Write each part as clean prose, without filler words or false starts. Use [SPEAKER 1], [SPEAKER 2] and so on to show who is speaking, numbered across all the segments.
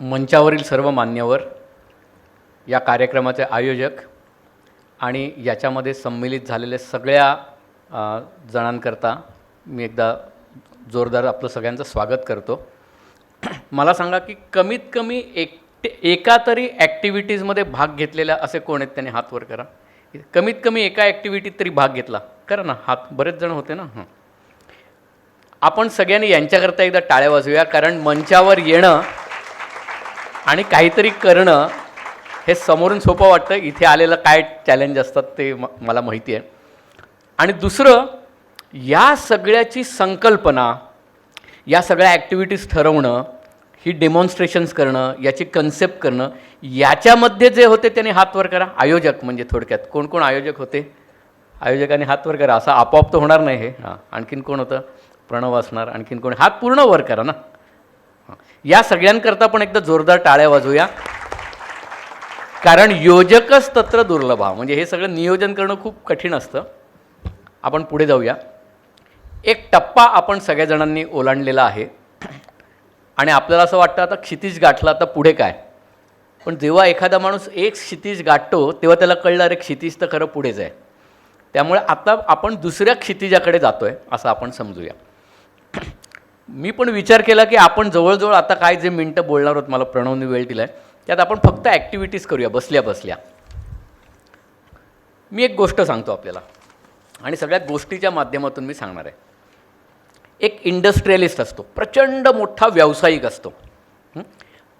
[SPEAKER 1] मंचावरील सर्व मान्यवर, या कार्यक्रमाचे आयोजक आणि याच्यामध्ये सम्मिलित झालेले सगळ्या जणांकरता मी एकदा जोरदार आपलं सगळ्यांचं स्वागत करतो. मला सांगा की कमीत कमी एका तरी ॲक्टिव्हिटीजमध्ये भाग घेतलेल्या असे कोण आहेत? त्यांनी हात वर करा. कमीत कमी एका ॲक्टिव्हिटीत तरी भाग घेतला. करा ना हात, बरेच जण होते ना. आपण सगळ्यांनी यांच्याकरता एकदा टाळ्या वाजवूया, कारण मंचावर येणं आणि काहीतरी करणं हे समोरून सोपं वाटतं, इथे आलेलं काय चॅलेंज असतात ते मला माहिती आहे. आणि दुसरं, या सगळ्याची संकल्पना, या सगळ्या ॲक्टिव्हिटीज ठरवणं, ही डेमॉन्स्ट्रेशन्स करणं, याची कन्सेप्ट करणं, याच्यामध्ये जे होते त्यांनी हात वर करा. आयोजक म्हणजे थोडक्यात कोण कोण आयोजक होते? आयोजकांनी हात वर करा. असं आपोआप तर होणार नाही हे. आणखीन कोण होतं? प्रणव असणार. आणखीन कोण? हात पूर्ण वर करा ना. या सगळ्यांकरता पण एकदा जोरदार टाळ्या वाजवूया, कारण योजकच तत्र दुर्लभा. म्हणजे हे सगळं नियोजन करणं खूप कठीण असतं. आपण पुढे जाऊया. एक टप्पा आपण सगळ्या जणांनी ओलांडलेला आहे आणि आपल्याला असं वाटतं आता क्षितिज गाठला, आता पुढे काय? पण जेव्हा एखादा माणूस एक क्षितिज गाठतो तेव्हा त्याला कळलं, अरे क्षितिज तर खरं पुढेच आहे. त्यामुळे आता आपण दुसऱ्या क्षितिजाकडे जातो आहे असं आपण समजूया. मी पण विचार केला की आपण जवळजवळ आता काय जे मिनटं बोलणार आहोत, मला प्रणवने वेळ दिला आहे, त्यात आपण फक्त ॲक्टिव्हिटीज करूया बसल्या बसल्या. मी एक गोष्ट सांगतो आपल्याला आणि सगळ्या गोष्टीच्या माध्यमातून मी सांगणार आहे. एक इंडस्ट्रियलिस्ट असतो, प्रचंड मोठा व्यावसायिक असतो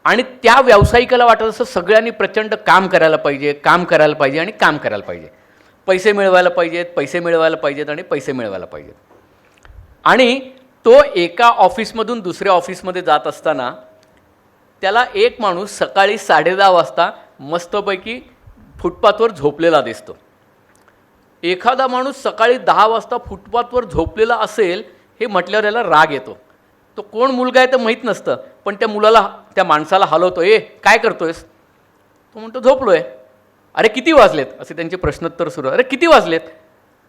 [SPEAKER 1] आणि त्या व्यावसायिकाला वाटत असतं सगळ्यांनी प्रचंड काम करायला पाहिजे, काम करायला पाहिजे आणि काम करायला पाहिजे. पैसे मिळवायला पाहिजेत, पैसे मिळवायला पाहिजेत आणि पैसे मिळवायला पाहिजेत. आणि तो एका ऑफिसमधून दुसऱ्या ऑफिसमध्ये जात असताना त्याला एक माणूस सकाळी 10:30 वाजता मस्तपैकी फुटपाथवर झोपलेला दिसतो. एखादा माणूस सकाळी 10 वाजता फुटपाथवर झोपलेला असेल हे म्हटल्यावर याला राग येतो. तो कोण मुलगा आहे तर माहीत नसतं, पण त्या माणसाला हलवतो. काय करतोयस? तो म्हणतो झोपलोय. अरे किती वाजलेत? असे त्यांचे प्रश्नोत्तर सुरू. अरे किती वाजलेत?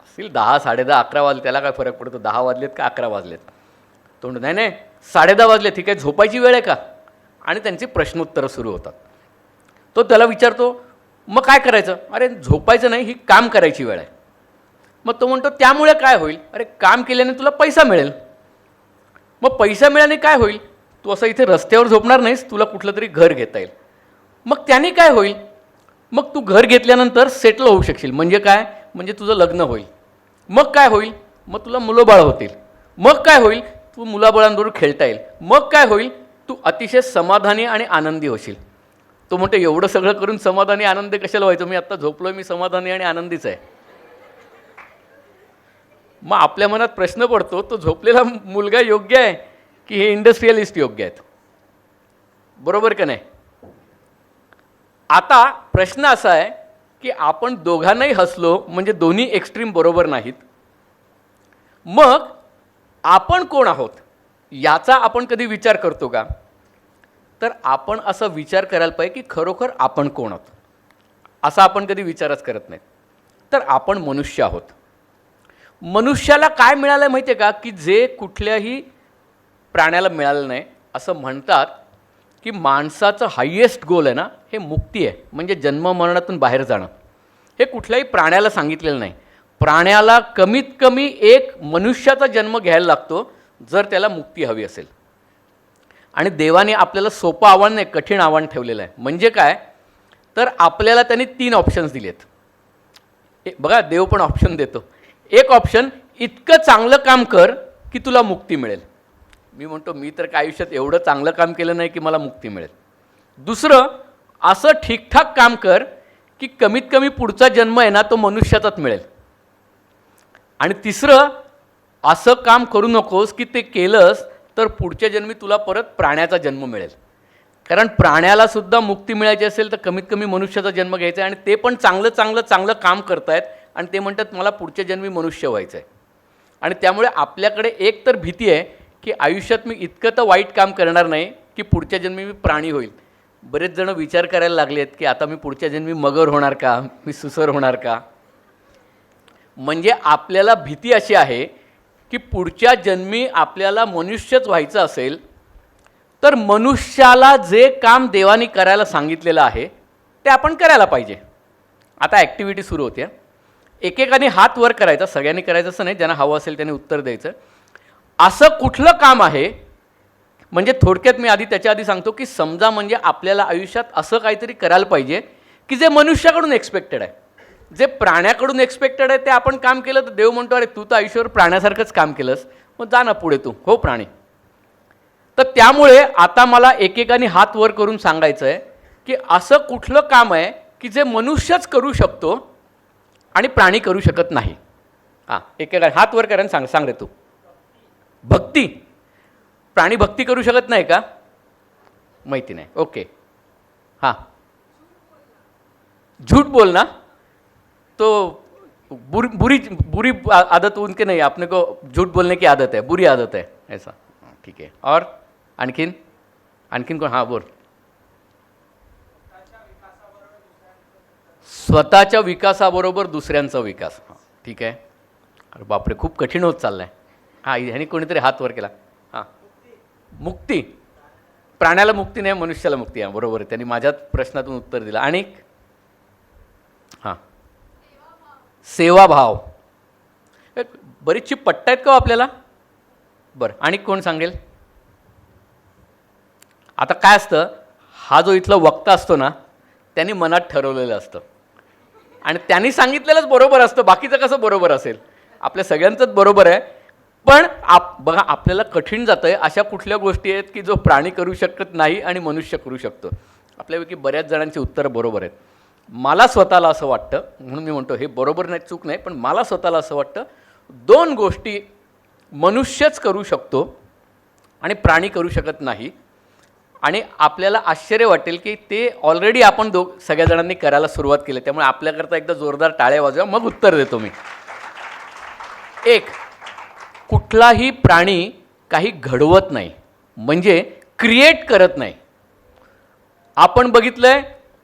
[SPEAKER 1] असतील 10, 10:30, 11 वाजले. त्याला काय फरक पडतो 10 वाजलेत का 11 वाजलेत? तो म्हणतो नाही 10:30 वाजले. ठीक आहे, झोपायची वेळ आहे का? आणि त्यांची प्रश्नोत्तरं सुरू होतात. तो त्याला विचारतो मग काय करायचं? अरे झोपायचं नाही, ही काम करायची वेळ आहे. मग तो म्हणतो त्यामुळे काय होईल? अरे काम केल्याने तुला पैसा मिळेल. मग पैसा मिळाल्याने काय होईल? तू असं इथे रस्त्यावर झोपणार नाहीस, तुला कुठलं तरी घर घेता येईल. मग त्याने काय होईल? मग तू घर घेतल्यानंतर सेटल होऊ शकशील. म्हणजे काय? म्हणजे तुझं लग्न होईल. मग काय होईल? मग तुला मुलंबाळ होतील. मग काय होईल? तू मुलाबाळांबरोबर खेळता येईल. मग काय होईल? तू अतिशय समाधानी आणि आनंदी होशील. तो म्हणतो एवढं सगळं करून समाधानी आनंदी कशाला व्हायचं? मी आत्ता झोपलोय, मी समाधानी आणि आनंदीच आहे. मग आपल्या मनात प्रश्न पडतो, तो झोपलेला मुलगा योग्य आहे की हे इंडस्ट्रियलिस्ट योग्य आहेत? बरोबर का नाही? आता प्रश्न असा आहे की आपण दोघांनाही हसलो म्हणजे दोन्ही एक्स्ट्रीम बरोबर नाहीत. मग आपण कोण आहोत याचा आपण कधी विचार करतो का? तर आपण असा विचार करायला पाहिजे की खरोखर आपण कोण आहोत, असा आपण कधी विचारच करत नाही. तर आपण मनुष्य आहोत. मनुष्याला काय मिळालं आहे माहिती आहे का? की जे कुठल्याही प्राण्याला मिळालं नाही. असं म्हणतात की माणसाचं हायेस्ट गोल आहे ना, हे मुक्ती आहे, म्हणजे जन्ममरणातून बाहेर जाणं. हे कुठल्याही प्राण्याला सांगितलेलं नाही. प्राण्याला कमीत कमी एक मनुष्याचा जन्म घ्यायला लागतो जर त्याला मुक्ती हवी असेल. आणि देवाने आपल्याला सोपं आव्हान नाही, कठीण आव्हान ठेवलेलं आहे. म्हणजे काय? तर आपल्याला त्यांनी 3 ऑप्शन्स दिलेत. बघा, देव पण ऑप्शन देतो. एक ऑप्शन, इतकं चांगलं काम कर की तुला मुक्ती मिळेल. मी म्हणतो मी तर काय आयुष्यात एवढं चांगलं काम केलं नाही की मला मुक्ती मिळेल. दुसरं, असं ठीकठाक काम कर की कमीत कमी पुढचा जन्म आहे ना तो मनुष्याचाच मिळेल. आणि तिसरं, असं काम करू नकोस की ते केलंस तर पुढच्या जन्मी तुला परत प्राण्याचा जन्म मिळेल. कारण प्राण्यालासुद्धा मुक्ती मिळायची असेल तर कमीत कमी मनुष्याचा जन्म घ्यायचा आहे. आणि ते पण चांगलं चांगलं चांगलं काम करतायत आणि ते म्हणतात मला पुढच्या जन्मी मनुष्य व्हायचं आहे. आणि त्यामुळे आपल्याकडे एक तर भीती आहे की आयुष्यात मी इतकं तर वाईट काम करणार नाही की पुढच्या जन्मी मी प्राणी होईल. बरेच जण विचार करायला लागले आहेत की आता मी पुढच्या जन्मी मगर होणार का, मी सुसर होणार का. म्हणजे आपल्याला भीती अशी आहे की पुढच्या जन्मी आपल्याला मनुष्यच व्हायचं असेल तर मनुष्याला जे काम देवाने करायला सांगितलेलं आहे ते आपण करायला पाहिजे. आता ॲक्टिव्हिटी सुरू होते. एकेकाने हात वर करायचा, सगळ्यांनी करायचं असं नाही, ज्यांना हवं असेल त्यांनी उत्तर द्यायचं. असं कुठलं काम आहे, म्हणजे थोडक्यात मी त्याच्या आधी सांगतो की समजा म्हणजे आपल्याला आयुष्यात असं काहीतरी करायला पाहिजे की जे मनुष्याकडून एक्सपेक्टेड आहे. जे प्राण्याकडून एक्सपेक्टेड आहे ते आपण काम केलं तर देव म्हणतो अरे तू तर आयुष्यावर प्राण्यासारखंच काम केलंस, मग जा ना पुढे तू हो प्राणी. तर त्यामुळे आता मला एकेकाने हात वर करून सांगायचं आहे की असं कुठलं काम आहे की जे मनुष्यच करू शकतो आणि प्राणी करू शकत नाही. हां, एकेकाने हात वर करा आणि सांग रे तू. भक्ती. प्राणी भक्ती करू शकत नाही का? माहिती नाही. ओके. हां, झूठ बोलना तो बुरी बुरी आदत उनके नहीं, आपने को झूठ बोलने की आदत है, बुरी आदत है ऐसा. ठीक है. और आणखीन आणखीन कोण? हां बोल. स्वतःच्या विकासाबरोबर दुसऱ्यांचा विकास. हां ठीक आहे. अरे बापरे, खूप कठीण होत चाललं आहे. हां, ह्याने कोणीतरी हात वर केला. हां, मुक्ती. प्राण्याला मुक्ती नाही, मनुष्याला मुक्ती आहे. बरोबर आहे, त्यांनी माझ्याच प्रश्नातून उत्तर दिलं. आणि हां, सेवाभाव. बरीचशी पट्ट आहेत का हो आपल्याला? बरं, आणि कोण सांगेल? आता काय असतं, हा जो इथला वक्ता असतो ना त्यांनी मनात ठरवलेलं असतं आणि त्यांनी सांगितलेलंच बरोबर असतं. बाकीचं कसं बरोबर असेल? आपल्या सगळ्यांचंच बरोबर आहे. पण बघा आपल्याला कठीण जातं आहे. अशा कुठल्या गोष्टी आहेत की जो प्राणी करू शकत नाही आणि मनुष्य करू शकतो? आपल्यापैकी बऱ्याच जणांची उत्तरं बरोबर आहेत. मला स्वतःला असं वाटतं, म्हणून मी म्हणतो हे बरोबर नाही, चूक नाही, पण मला स्वतःला असं वाटतं 2 गोष्टी मनुष्यच करू शकतो आणि प्राणी करू शकत नाही. आणि आपल्याला आश्चर्य वाटेल की ते ऑलरेडी आपण सगळ्या जणांनी करायला सुरुवात केली. त्यामुळे आपल्याकरता एकदा जोरदार टाळ्या वाजवा, मग उत्तर देतो मी. एक, कुठलाही प्राणी काही घडवत नाही, म्हणजे क्रिएट करत नाही. आपण बघितलंय,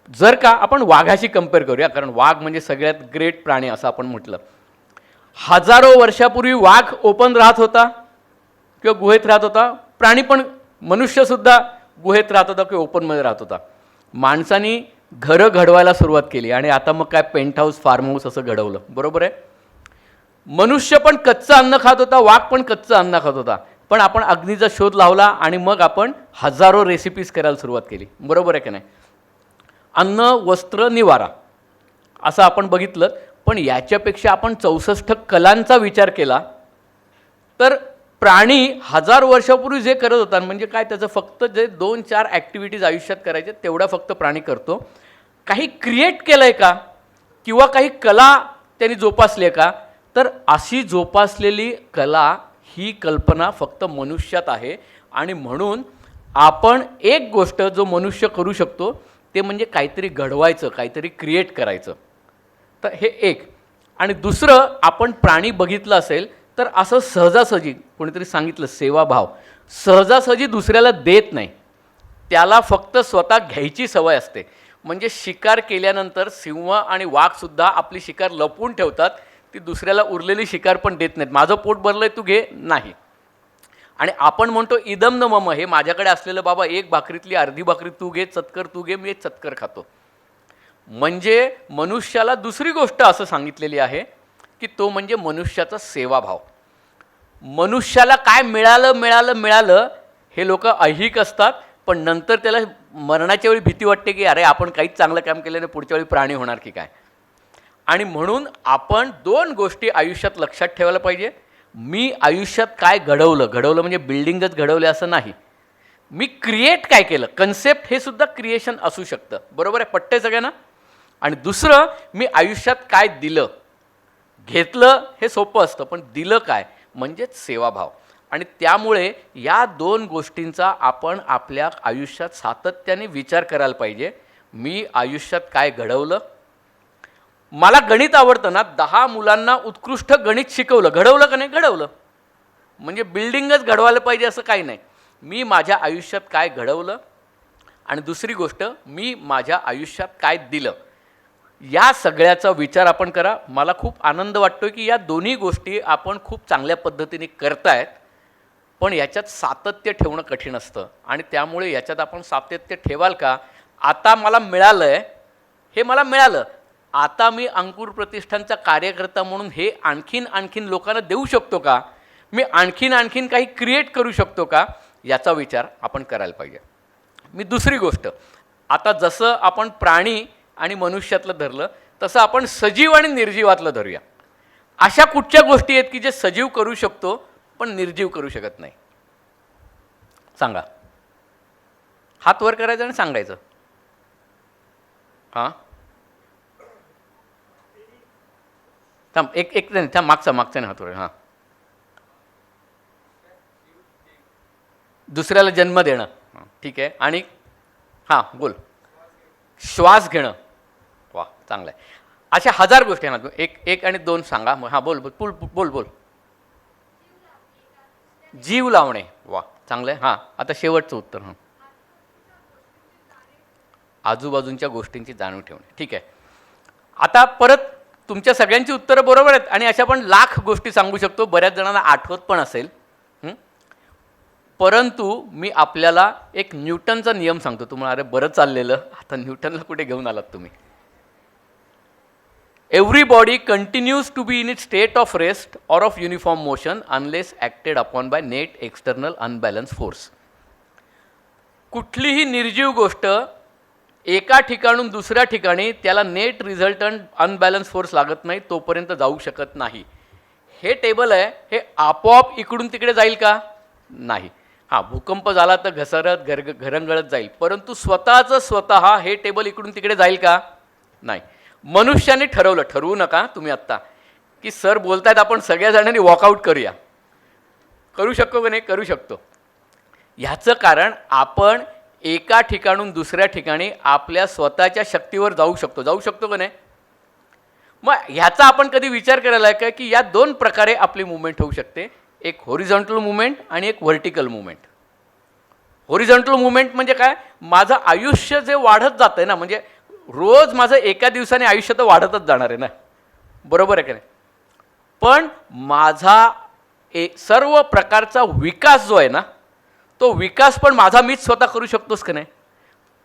[SPEAKER 1] जर का आपण वाघाशी कंपेअर करूया, कारण वाघ म्हणजे सगळ्यात ग्रेट प्राणी असं आपण म्हटलं. हजारो वर्षापूर्वी वाघ ओपन राहत होता किंवा गुहेत राहत होता. प्राणी पण, मनुष्यसुद्धा गुहेत राहत होता किंवा ओपनमध्ये राहत होता. माणसांनी घरं घडवायला सुरुवात केली आणि आता मग काय पेंट हाऊस, फार्म हाऊस असं घडवलं. बरोबर आहे. मनुष्य पण कच्चं अन्न खात होता, वाघ पण कच्चं अन्न खात होता. पण आपण अग्नीचा शोध लावला आणि मग आपण हजारो रेसिपीज करायला सुरुवात केली. बरोबर आहे की नाही? अन्न, वस्त्र, निवारा असं आपण बघितलं. पण याच्यापेक्षा आपण 64 कलांचा विचार केला तर प्राणी 1000 वर्षापूर्वी जे करत होता, म्हणजे काय, त्याचं फक्त जे 2-4 ॲक्टिव्हिटीज आयुष्यात करायचे तेवढा फक्त प्राणी करतो. काही क्रिएट केलं आहे का किंवा काही कला त्यांनी जोपासली आहे का? तर अशी जोपासलेली कला, ही कल्पना फक्त मनुष्यात आहे. आणि म्हणून आपण एक गोष्ट जो मनुष्य करू शकतो ते म्हणजे काहीतरी घडवायचं, काहीतरी क्रिएट करायचं. तर हे एक. आणि दुसरं, आपण प्राणी बघितलं असेल तर असं सहजासहजी, कोणीतरी सांगितलं सेवाभाव, सहजासहजी दुसऱ्याला देत नाही. त्याला फक्त स्वतः घ्यायची सवय असते. म्हणजे शिकार केल्यानंतर सिंह आणि वाघसुद्धा आपली शिकार लपवून ठेवतात. ती दुसऱ्याला उरलेली शिकार पण देत नाहीत. माझं पोट भरलंय, तू घे, नाही. आणि आपण म्हणतो इदम न मम, हे माझ्याकडे असलेलं बाबा, एक भाकरीतली अर्धी भाकरी तू घे, चतकर तू घे, मी एक चतकर खातो. म्हणजे मनुष्याला दुसरी गोष्ट असं सांगितलेली आहे की तो म्हणजे मनुष्याचा सेवाभाव. मनुष्याला काय मिळालं मिळालं मिळालं हे लोक ऐहिक असतात, पण नंतर त्याला मरणाच्या वेळी भीती वाटते की अरे आपण काहीच चांगलं काम केलं नाही, पुढच्या वेळी प्राणी होणार की काय. आणि म्हणून आपण 2 गोष्टी आयुष्यात लक्षात ठेवायला पाहिजे. मी आयुष्यात काय घडवलं, घडवलं म्हणजे बिल्डिंगच घडवले असं नाही, मी क्रिएट काय केलं. कन्सेप्ट हे सुद्धा क्रिएशन असू शकतं. बरोबर आहे? पटतंय सगळ्यांना? आणि दुसरं, मी आयुष्यात काय दिलं. घेतलं हे सोपं असतं, पण दिलं काय म्हणजेच सेवाभाव. आणि त्यामुळे या 2 गोष्टींचा आपण आपल्या आयुष्यात सातत्याने विचार करायला पाहिजे. मी आयुष्यात काय घडवलं. मला गणित आवडतं ना, 10 मुलांना उत्कृष्ट गणित शिकवलं, घडवलं का नाही? घडवलं. म्हणजे बिल्डिंगच घडवायला पाहिजे असं काही नाही. मी माझ्या आयुष्यात काय घडवलं आणि दुसरी गोष्ट, मी माझ्या आयुष्यात काय दिलं. या सगळ्याचा विचार आपण करा. मला खूप आनंद वाटतो की या दोन्ही गोष्टी आपण खूप चांगल्या पद्धतीने करतायत. पण याच्यात सातत्य ठेवणं कठीण असतं आणि त्यामुळे याच्यात आपण सातत्य ठेवाल का? आता मला मिळालं आहे, हे मला मिळालं, आता मी अंकुर प्रतिष्ठानचा कार्यकर्ता म्हणून हे आणखीन लोकांना देऊ शकतो का? मी आणखीन काही क्रिएट करू शकतो का? याचा विचार आपण करायला पाहिजे. मी दुसरी गोष्ट, आता जसं आपण प्राणी आणि मनुष्यातलं धरलं तसं आपण सजीव आणि निर्जीवातलं धरूया. अशा कुठच्या गोष्टी आहेत की जे सजीव करू शकतो पण निर्जीव करू शकत नाही? सांगा. हात वर करायचं आणि सांगायचं. हां, थांब एक थांब, मागचा नाही हात वर. हां, दुसऱ्याला जन्म देणं. ठीक आहे. आणि हां बोल. श्वास घेणं. वा, चांगलं आहे. अशा 1000 गोष्टी आहेत. एक आणि दोन सांगा. हां बोल बोल बोल बोल. जीव लावणे. वा, चांगलं आहे. हां, आता शेवटचं उत्तर. हां, आजूबाजूंच्या गोष्टींची जाणीव ठेवणे. ठीक आहे. आता परत तुमच्या सगळ्यांची उत्तरं बरोबर आहेत आणि अशा पण लाख गोष्टी सांगू शकतो, बऱ्याच जणांना आठवत पण असेल. परंतु मी आपल्याला एक न्यूटनचा नियम सांगतो. तुम्हाला अरे बरं चाललेलं, आता न्यूटनला कुठे घेऊन आलात तुम्ही? Every body continues to be in it state of rest or of uniform motion unless acted upon by net external unbalance force. कुठलीही निर्जीव गोष्ट एका ठिकाणून दुसऱ्या ठिकाणी त्याला नेट रिझल्टंट अनबॅलन्स फोर्स लागत नाही तोपर्यंत जाऊ शकत नाही. हे टेबल आहे, हे आपोआप इकडून तिकडे जाईल का? नाही. हां, भूकंप झाला तर घसरत घरंगळत जाईल, परंतु स्वतः हे टेबल इकडून तिकडे जाईल का? नाही. मनुष्याने ठरवलं, ठरवू नका तुम्ही आत्ता, की सर बोलतायत आपण सगळ्या जणांनी वॉकआउट करूया. करू शकतो का नाही? करू शकतो. ह्याचं कारण आपण एका ठिकाणून दुसऱ्या ठिकाणी आपल्या स्वतःच्या शक्तीवर जाऊ शकतो का नाही? मग ह्याचा आपण कधी विचार करायला आहे का की या 2 प्रकारे आपली मूवमेंट होऊ शकते, एक हॉरिझॉन्टल मूवमेंट आणि एक व्हर्टिकल मूवमेंट. हॉरिझॉन्टल मूवमेंट म्हणजे काय? माझं आयुष्य जे वाढत जातं आहे ना, म्हणजे रोज माझं एका दिवसाने आयुष्य तर वाढतच जाणार आहे ना, बरोबर आहे का नाही? पण माझा सर्व प्रकारचा विकास जो आहे ना, तो विकास पण माझा मीच स्वतः करू शकतोस का नाही?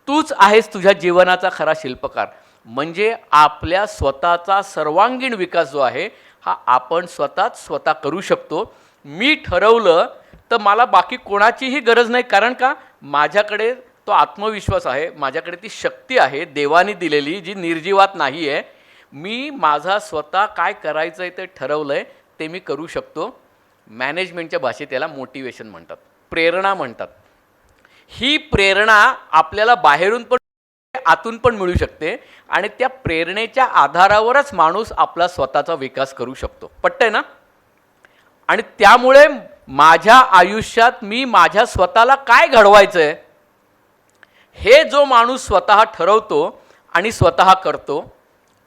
[SPEAKER 1] तूच आहेस तुझ्या जीवनाचा खरा शिल्पकार. म्हणजे आपल्या स्वतःचा सर्वांगीण विकास जो आहे हा आपण स्वतः करू शकतो. मी ठरवलं तर मला बाकी कोणाचीही गरज नाही. कारण का? माझ्याकडे तो आत्मविश्वास आहे, माझ्याकडे ती शक्ती आहे देवाने दिलेली, जी निर्जीवात नाही आहे. मी माझा स्वतः काय करायचं आहे ते ठरवलं आहे, ते मी करू शकतो. मॅनेजमेंटच्या भाषेत याला मोटिवेशन म्हणतात, प्रेरणा म्हणतात. ही प्रेरणा आपल्याला बाहेरून पण आतून पण मिळू शकते आणि त्या प्रेरणेच्या आधारावरच माणूस आपला स्वतःचा विकास करू शकतो. पटतंय ना? आणि त्यामुळे माझ्या आयुष्यात मी माझ्या स्वतःला काय घडवायचं आहे हे जो माणूस स्वतः ठरवतो आणि स्वतः करतो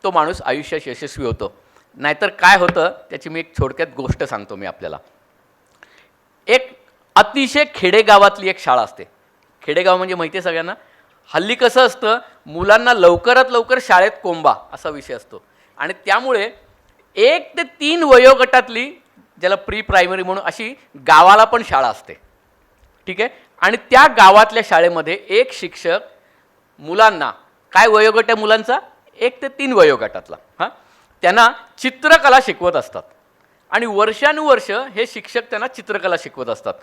[SPEAKER 1] तो माणूस आयुष्यात यशस्वी होतो. नाहीतर काय होतं त्याची मी एक थोडक्यात गोष्ट सांगतो मी आपल्याला. एक अतिशय खेडेगावातली एक शाळा असते. खेडेगाव म्हणजे माहिती आहे सगळ्यांना. हल्ली कसं असतं, मुलांना लवकरात लवकर शाळेत कोंबा असा विषय असतो आणि त्यामुळे 1 ते 3 वयोगटातली, ज्याला प्री प्रायमरी म्हणून, अशी गावाला पण शाळा असते. ठीक आहे. आणि त्या गावातल्या शाळेमध्ये एक शिक्षक मुलांना, काय वयोगट आहे मुलांचा? 1 ते 3 वयोगटातला, हां, त्यांना चित्रकला शिकवत असतात आणि वर्षानुवर्ष हे शिक्षक त्यांना चित्रकला शिकवत असतात.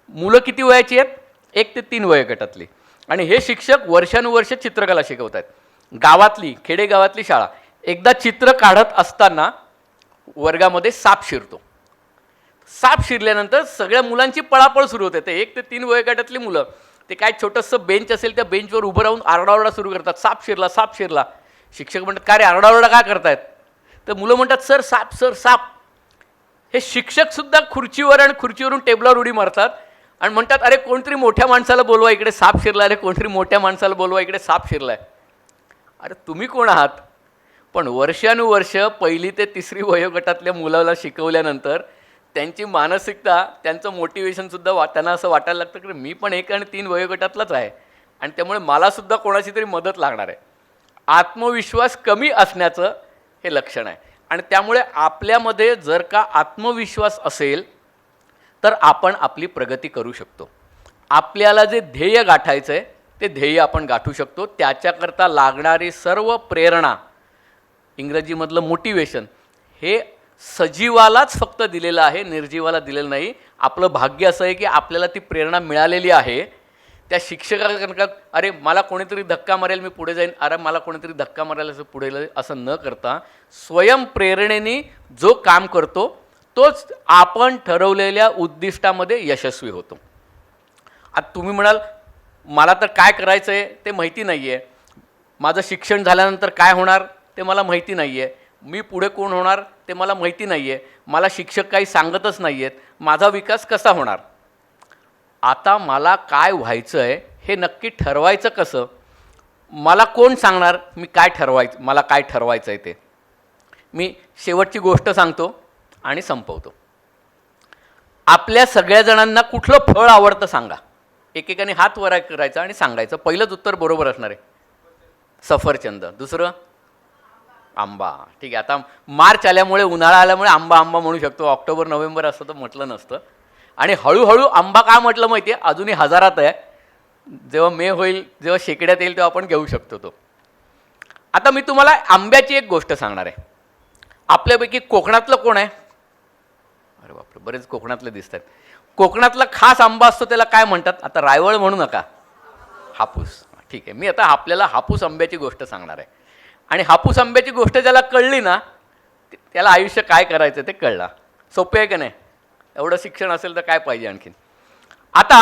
[SPEAKER 1] मुलं किती वयाची आहेत? 1 ते 3 वयोगटातली. आणि हे शिक्षक वर्षानुवर्ष चित्रकला शिकवत आहेत. गावातली, खेडेगावातली शाळा. एकदा चित्र काढत असताना वर्गामध्ये साप शिरतो. साप शिरल्यानंतर सगळ्या मुलांची पळापळ सुरू होते. ते 1 ते 3 वयोगटातली मुलं, ते काय छोटंसं बेंच असेल त्या बेंचवर उभं राहून आरडाओरडा सुरू करतात, साप शिरला, साप शिरला. शिक्षक म्हणतात, काय रे आरडाओरडा काय करतायत? तर मुलं म्हणतात, सर साप, सर साप. हे शिक्षकसुद्धा खुर्चीवर आणि खुर्चीवरून टेबलावर उडी मारतात आणि म्हणतात, अरे कोणतरी मोठ्या माणसाला बोलवा, इकडे साप शिरला. अरे कोणतरी मोठ्या माणसाला बोलवा, इकडे साप शिरलाय. अरे तुम्ही कोण आहात? पण वर्षानुवर्ष 1ली ते 3री वयोगटातल्या मुलाला शिकवल्यानंतर त्यांची मानसिकता, त्यांचं मोटिवेशनसुद्धा त्यांना असं वाटायला लागतं की मी पण 1 आणि 3 वयोगटातलाच आहे आणि त्यामुळे मलासुद्धा कोणाची तरी मदत लागणार आहे. आत्मविश्वास कमी असण्याचं हे लक्षण आहे. आणि त्यामुळे आपल्यामध्ये जर का आत्मविश्वास असेल तर आपण आपली प्रगती करू शकतो. आपल्याला जे ध्येय गाठायचं आहे ते ध्येय आपण गाठू शकतो. त्याच्याकरता लागणारी सर्व प्रेरणा, इंग्रजीमधलं मोटिवेशन, हे सजीवालाच फक्त दिलेलं आहे, निर्जीवाला दिलेलं नाही. आपलं भाग्य असं आहे की आपल्याला ती प्रेरणा मिळालेली आहे. त्या शिक्षकांना अरे मला कोणीतरी धक्का मारेल मी पुढे जाईन, अरे मला कोणीतरी धक्का मारेल असं पुढे जाईल, असं न करता स्वयंप्रेरणेने जो काम करतो तोच आपण ठरवलेल्या उद्दिष्टामध्ये यशस्वी होतो. आता तुम्ही म्हणाल मला तर काय करायचं आहे ते माहिती नाही आहे, माझं शिक्षण झाल्यानंतर काय होणार ते मला माहिती नाही आहे, मी पुढे कोण होणार ते मला माहिती नाही आहे, मला शिक्षक काही सांगतच नाही आहेत, माझा विकास कसा होणार. आता मला काय व्हायचं आहे हे नक्की ठरवायचं कसं, मला कोण सांगणार मी काय ठरवायचं, मला काय ठरवायचं आहे ते. मी शेवटची गोष्ट सांगतो आणि संपवतो. आपल्या सगळ्या जणांना कुठलं फळ आवडतं सांगा. एकेकाने हात वर करायचा आणि सांगायचं. पहिलंच उत्तर बरोबर असणार आहे सफरचंद. दुसरं आंबा. ठीक आहे, आता मार्च आल्यामुळे उन्हाळा आल्यामुळे आंबा आंबा म्हणू शकतो. ऑक्टोबर नोव्हेंबर असतं तर म्हटलं नसतं. आणि हळूहळू आंबा का म्हटलं माहिती आहे, अजूनही हजारात आहे. जेव्हा मे होईल, जेव्हा शेकड्यात येईल तेव्हा आपण घेऊ शकतो तो. आता मी तुम्हाला आंब्याची एक गोष्ट सांगणार आहे. आपल्यापैकी कोकणातलं कोण आहे? अरे बापरे, बरेच कोकणातले दिसत आहेत. कोकणातला खास आंबा असतो त्याला काय म्हणतात? आता रायवळ म्हणू नका, हापूस. ठीक आहे, मी आता आपल्याला हापूस आंब्याची गोष्ट सांगणार आहे. आणि हापूस आंब्याची गोष्ट ज्याला कळली ना त्याला आयुष्य काय करायचं ते कळलं. सोपे आहे का नाही? एवढं शिक्षण असेल तर काय पाहिजे आणखीन. आता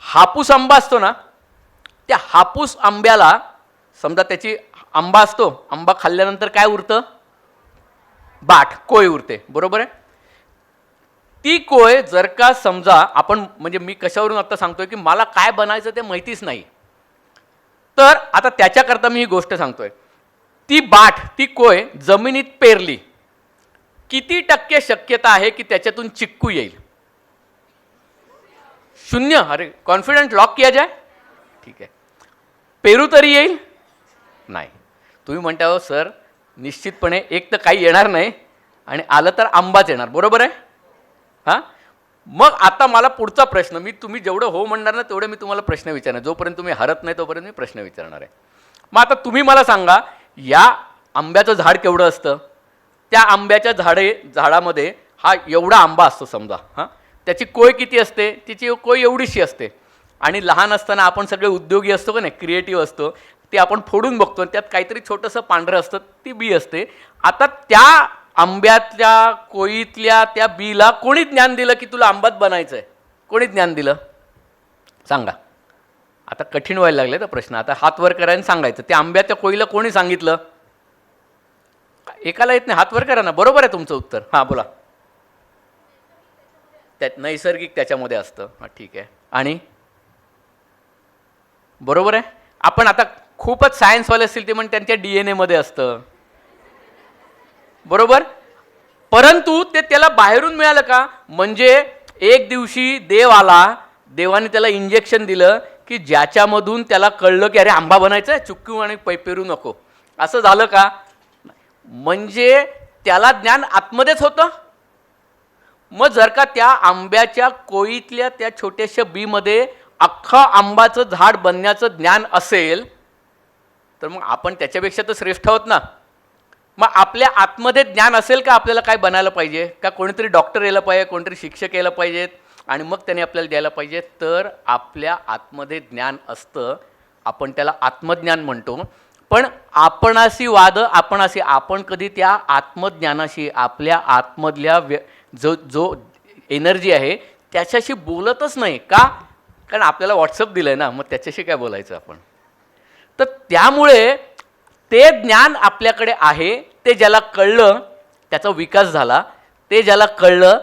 [SPEAKER 1] हापूस आंबा असतो ना, त्या हापूस आंब्याला समजा त्याची आंबा असतो, आंबा खाल्ल्यानंतर काय उरतं? बाठ, कोय उरते, बरोबर आहे. ती कोय जर का समजा आपण, म्हणजे मी कशावरून आता सांगतोय की मला काय बनायचं ते माहितीच नाही, तर आता त्याच्याकरता मी ही गोष्ट सांगतोय. ती बाठ, ती कोय जमिनीत पेरली, किती टक्के शक्यता आहे की त्याच्यातून चिक्कू येईल? 0. अरे कॉन्फिडंट लॉक किया जाए. ठीक आहे, पेरू तरी येईल? नाही. तुम्ही म्हणता हो सर निश्चितपणे एक तर काही येणार नाही आणि आलं तर आंबाच येणार, बरोबर आहे. हां, मग आता मला पुढचा प्रश्न, मी तुम्ही जेवढं हो म्हणणार ना तेवढे मी तुम्हाला प्रश्न विचारणार. जोपर्यंत तुम्ही हरत नाही तोपर्यंत मी प्रश्न विचारणार आहे. मग आता तुम्ही मला सांगा, या आंब्याचं झाड केवढं असतं? त्या आंब्याच्या झाडामध्ये हा एवढा आंबा असतो समजा. हां, त्याची कोय किती असते? तिची कोय एवढीशी असते. आणि लहान असताना आपण सगळे उद्योगी असतो का नाही, क्रिएटिव्ह असतो, ते आपण फोडून बघतो आणि त्यात काहीतरी छोटंसं पांढरं असतं, ती बी असते. आता त्या आंब्यातल्या कोयीतल्या त्या बीला कोणी ज्ञान दिलं की तुला आंबाच बनायचं आहे? कोणी ज्ञान दिलं सांगा. आता कठीण व्हायला लागले तर प्रश्न. आता हात वर करायला सांगायचं, त्या आंब्याच्या कोयीला कोणी सांगितलं? एकाला येत नाही, हात वर करा ना. बरोबर आहे तुमचं उत्तर. हां बोला. त्यात नैसर्गिक त्याच्यामध्ये असतं. हां ठीक आहे. आणि बरोबर आहे. आपण आता खूपच सायन्सवाले असतील ते म्हणजे त्यांच्या DNA मध्ये असतं, बरोबर. परंतु ते त्याला बाहेरून मिळालं का? म्हणजे एक दिवशी देव आला, देवाने त्याला इंजेक्शन दिलं की ज्याच्यामधून त्याला कळलं की अरे आंबा बनायचा आहे, चुक्कू आणि पेरू नको. असं झालं का? म्हणजे त्याला ज्ञान आतमध्येच होतं. मग जर का त्या आंब्याच्या कोयीतल्या त्या छोट्याशा बीमध्ये अख्खं आंबाचं झाड बनण्याचं ज्ञान असेल तर मग आपण त्याच्यापेक्षा तर श्रेष्ठ आहोत ना. मग आपल्या आतमध्ये ज्ञान असेल का आपल्याला काय बनायला पाहिजे? का कोणीतरी डॉक्टर यायला पाहिजे, कोणतरी शिक्षक यायला पाहिजेत आणि मग त्याने आपल्याला द्यायला पाहिजे? तर आपल्या आतमध्ये ज्ञान असतं, आपण त्याला आत्मज्ञान म्हणतो. पण आपण कधी त्या आत्मज्ञानाशी, आपल्या आतमधल्या जो एनर्जी आहे त्याच्याशी बोलतच नाही का? कारण आपल्याला व्हॉट्सअप दिलं आहे ना, मग त्याच्याशी काय बोलायचं आपण? तर त्यामुळे ते ज्ञान आपल्याकडे आहे, ते ज्याला कळलं त्याचा विकास झाला, ते ज्याला कळलं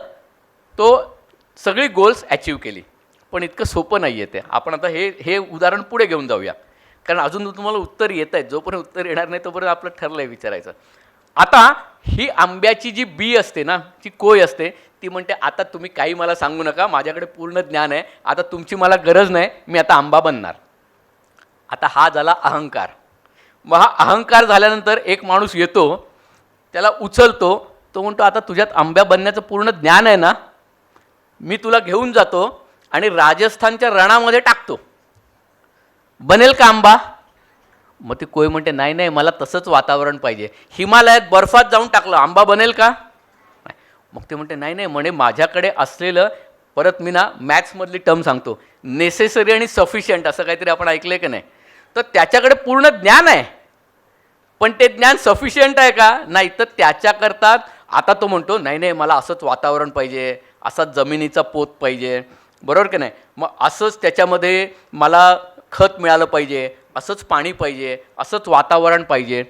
[SPEAKER 1] तो सगळी गोल्स अचीव केली. पण इतकं सोपं नाही आहे ते. आपण आता हे उदाहरण पुढे घेऊन जाऊया, कारण अजून तुम्हाला उत्तर येत आहे. जोपर्यंत उत्तर येणार नाही तोपर्यंत आपलं ठरलं आहे विचारायचं. आता ही आंब्याची जी बी असते ना, जी कोय असते, ती म्हणते आता तुम्ही काही मला सांगू नका, माझ्याकडे पूर्ण ज्ञान आहे, आता तुमची मला गरज नाही, मी आता आंबा बनणार. आता हा झाला अहंकार. मग हा अहंकार झाल्यानंतर एक माणूस येतो, त्याला उचलतो, तो म्हणतो आता तुझ्यात आंब्या बनण्याचं पूर्ण ज्ञान आहे ना? मी तुला घेऊन जातो आणि राजस्थानच्या रणामध्ये टाकतो, बनेल का आंबा? मग ती कोय म्हणते नाही नाही, मला तसंच वातावरण पाहिजे. हिमालयात बर्फात जाऊन टाकलं, आंबा बनेल का? मग ते म्हणते नाही नाही, म्हणे माझ्याकडे असलेलं, परत मी ना मॅथ्समधली टर्म सांगतो, नेसेसरी आणि सफिशियंट असं काहीतरी आपण ऐकलंय की नाही, तर त्याच्याकडे पूर्ण ज्ञान आहे, पण ते ज्ञान सफिशियंट आहे का? नाही. तर त्याच्याकरता आता तो म्हणतो नाही नाही, मला असंच वातावरण पाहिजे, असाच जमिनीचा पोत पाहिजे, बरोबर की नाही? मग असंच त्याच्यामध्ये मला खत मिळालं पाहिजे, असंच पाणी पाहिजे, असंच वातावरण पाहिजे.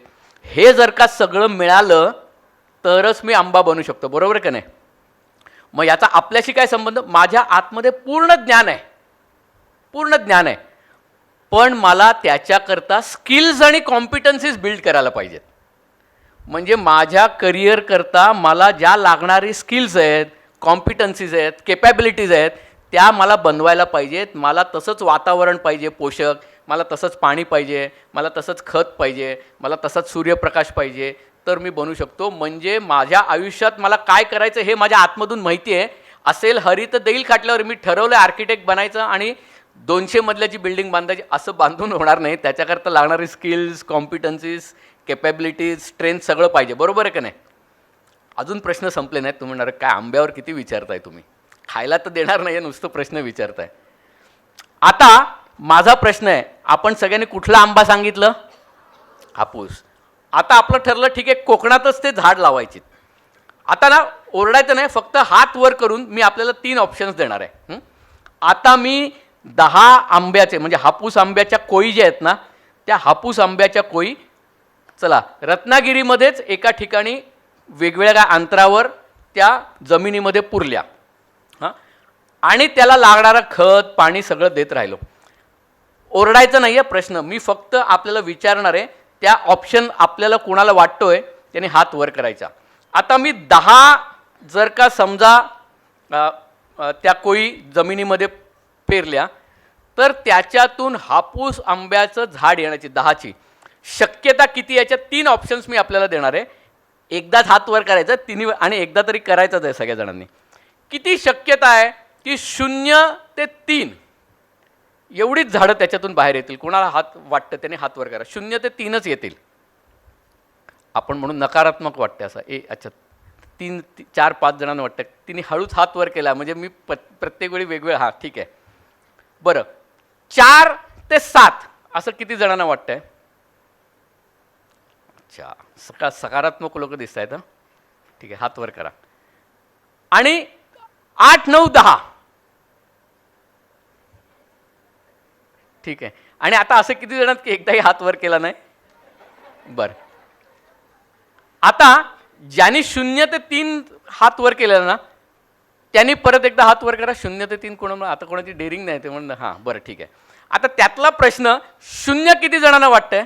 [SPEAKER 1] हे जर का सगळं मिळालं तरच मी आंबा बनू शकतो, बरोबर की नाही? मग याचा आपल्याशी काय संबंध? माझ्या आतमध्ये पूर्ण ज्ञान आहे, पूर्ण ज्ञान आहे, पण मला त्याच्याकरता स्किल्स आणि कॉम्पिटन्सीज बिल्ड करायला पाहिजेत. म्हणजे माझ्या करिअरकरता मला ज्या लागणारी स्किल्स आहेत, कॉम्पिटन्सीज आहेत, केपॅबिलिटीज आहेत, त्या मला बनवायला पाहिजेत. मला तसंच वातावरण पाहिजे पोषक, मला तसंच पाणी पाहिजे, मला तसंच खत पाहिजे, मला तसंच सूर्यप्रकाश पाहिजे, तर मी बनू शकतो. म्हणजे माझ्या आयुष्यात मला काय करायचं हे माझ्या आतमधून माहिती आहे. असेल हरित देईल खाटल्यावर मी ठरवलं आर्किटेक्ट बनायचं आणि 200 मजल्याची बिल्डिंग बांधायची, असं बांधून होणार नाही. त्याच्याकरता लागणारी स्किल्स, कॉम्पिटन्सीज, केपॅबिलिटीज, स्ट्रेंथ सगळं पाहिजे, बरोबर आहे का नाही? अजून प्रश्न संपले नाहीत. तुम्ही म्हणणार काय आंब्यावर किती विचारताय तुम्ही, खायला तर देणार नाही, नुसतं प्रश्न विचारताय. आता माझा प्रश्न आहे, आपण सगळ्यांनी कुठला आंबा सांगितलं? हापूस. आता आपलं ठरलं ठीक आहे, कोकणातच ते झाड लावायचे. आता ना ओरडायचं नाही, फक्त हात वर करून मी आपल्याला 3 ऑप्शन्स देणार आहे. आता मी 10 आंब्याचे, म्हणजे हापूस आंब्याच्या कोयी ज्या आहेत ना, त्या हापूस आंब्याच्या कोयी चला रत्नागिरीमध्येच एका ठिकाणी वेगवेगळ्या अंतरावर त्या जमिनीमध्ये पुरल्या, हां, आणि त्याला लागणारं खत पाणी सगळं देत राहिलो. ओरडायचं नाही आहे प्रश्न, मी फक्त आपल्याला विचारणार आहे, त्या ऑप्शन आपल्याला कोणाला वाटतोय त्याने हात वर करायचा. आता मी 10 जर का समजा त्या कोयी जमिनीमध्ये पेरल्या, तर त्याच्यातून हापूस आंब्याचं झाड येण्याची 10ची शक्यता किती? याच्या 3 ऑप्शन्स मी आपल्याला देणार आहे. एकदाच हात वर करायचा तिन्ही, आणि एकदा तरी करायचंच आहे सगळ्या जणांनी. किती शक्यता आहे की 0 ते 3 एवढीच झाडं त्याच्यातून बाहेर येतील? कोणाला हात वाटतं त्याने हात वर करा. 0 ते 3च येतील. आपण म्हणून नकारात्मक वाटते असं, अच्छा 3 4 5 जणांना वाटतं. तिने हळूच हात वर केला, म्हणजे मी प्रत्येक वेळी वेगवेगळं, हां ठीक आहे. बरं 4 ते 7 असं किती जणांना वाटतंय? अच्छा, सकारात्मक लोक दिसत आहेत. ठीक आहे, हात वर करा. आणि 8 9 10 ठीक आहे. आणि आता असं किती जणांत की एकदाही हात वर केला नाही? बरं, आता ज्यांनी 0 ते 3 हात वर केलेला ना, त्यांनी परत एकदा हात वर करा. 0 ते 3 कोणा, आता कोणाची डेअरिंग नाही ते म्हणणं, हां बरं ठीक आहे. आता त्यातला प्रश्न, 0 किती जणांना वाटतंय?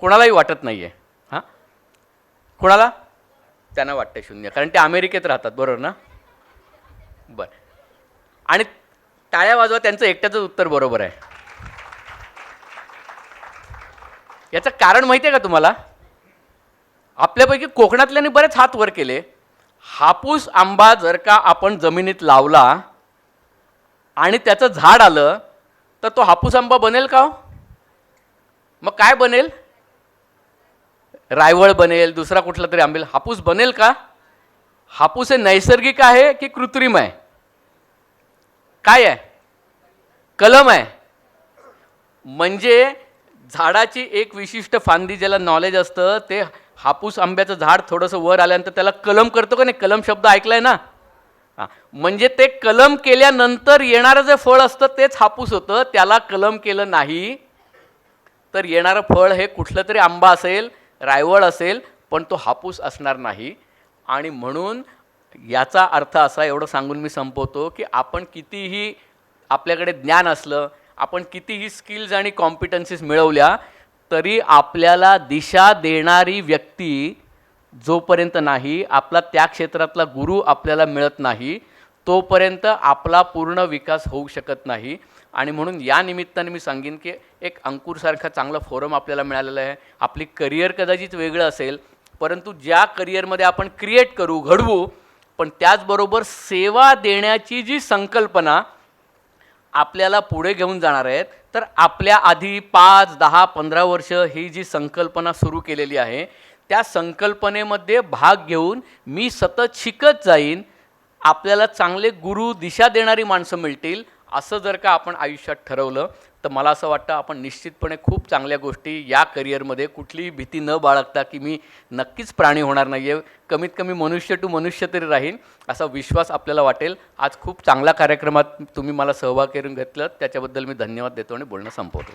[SPEAKER 1] कोणालाही वाटत नाहीये. हां, कोणाला? त्यांना वाटतंय 0, कारण ते अमेरिकेत राहतात, बरोबर ना? बरं, आणि टाळ्या वाजवा, त्यांचं एकट्याचं उत्तर बरोबर आहे. याचं कारण माहिती आहे का तुम्हाला? आपल्यापैकी कोकणातल्याने बरेच हात वर केले. हापूस आंबा जर का आपण जमिनीत लावला आणि त्याचं झाड आलं, तर तो हापूस आंबा बनेल का? मग काय बनेल? रायवळ बनेल, दुसरा कुठला तरी आंबेल. हापूस बनेल का? हापूस हे नैसर्गिक आहे की कृत्रिम आहे? काय आहे? कलम आहे. म्हणजे झाडाची एक विशिष्ट फांदी, ज्याला नॉलेज असतं, ते हापूस आंब्याचं झाड थोडंसं वर आल्यानंतर त्याला कलम करतो का नाही? कलम शब्द ऐकलाय ना? हां, म्हणजे ते कलम केल्यानंतर येणारं जे फळ असतं तेच हापूस होतं. त्याला कलम केलं नाही तर येणारं फळ हे कुठलं तरी आंबा असेल, रायवळ असेल, पण तो हापूस असणार नाही. आणि म्हणून याचा अर्थ असा, एवढं सांगून मी संपवतो, की आपण कितीही आपल्याकडे ज्ञान असलं, आपण कितीही स्किल्स आणि कॉम्पिटन्सीज मिळवल्या, तरी आपल्याला दिशा देणारी व्यक्ती जोपर्यंत नाही, आपला त्या क्षेत्रातला गुरु आपल्याला मिळत नाही, तोपर्यंत आपला पूर्ण विकास होऊ शकत नाही. आणि म्हणून या निमित्ताने मी सांगेन की एक अंकुरसारखा चांगला फोरम आपल्याला मिळालेला आहे. आपली करिअर कदाचित वेगळं असेल, परंतु ज्या करिअरमध्ये आपण क्रिएट करू, घडवू, पण त्याचबरोबर सेवा देण्याची जी संकल्पना आपल्याला पुढे घेऊन जाणार आहेत, तर आपल्या आधी 5, 10, 15 वर्ष ही जी संकल्पना सुरू केलेली आहे, त्या संकल्पनेमध्ये भाग घेऊन मी सतत शिकत जाईन, आपल्याला चांगले गुरु, दिशा देणारी माणसं मिळतील, असं जर का आपण आयुष्यात ठरवलं, तर मला असं वाटतं आपण निश्चितपणे खूप चांगल्या गोष्टी या करिअरमध्ये कुठलीही भीती न बाळगता की मी नक्कीच प्राणी होणार नाही आहे, कमीत कमी मनुष्य टू मनुष्य तरी राहीन, असा विश्वास आपल्याला वाटेल. आज खूप चांगल्या कार्यक्रमात तुम्ही मला सहभाग करून घेतलं, त्याच्याबद्दल मी धन्यवाद देतो आणि बोलणं संपवतो.